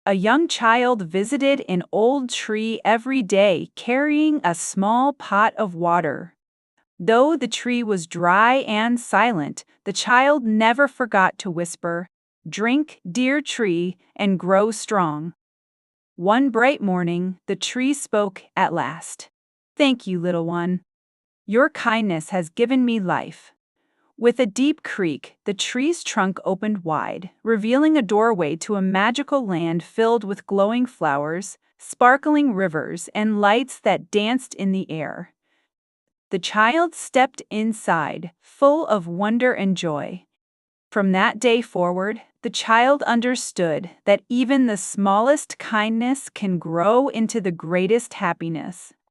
A young child visited an old tree every day carrying a small pot of water. Though the tree was dry and silent, the child never forgot to whisper, "Drink, dear tree, and grow strong." One bright morning, the tree spoke at last. "Thank you, little one. Your kindness has given me life." With a deep creak, the tree's trunk opened wide, revealing a doorway to a magical land filled with glowing flowers, sparkling rivers, and lights that danced in the air. The child stepped inside, full of wonder and joy. From that day forward, the child understood that even the smallest kindness can grow into the greatest happiness.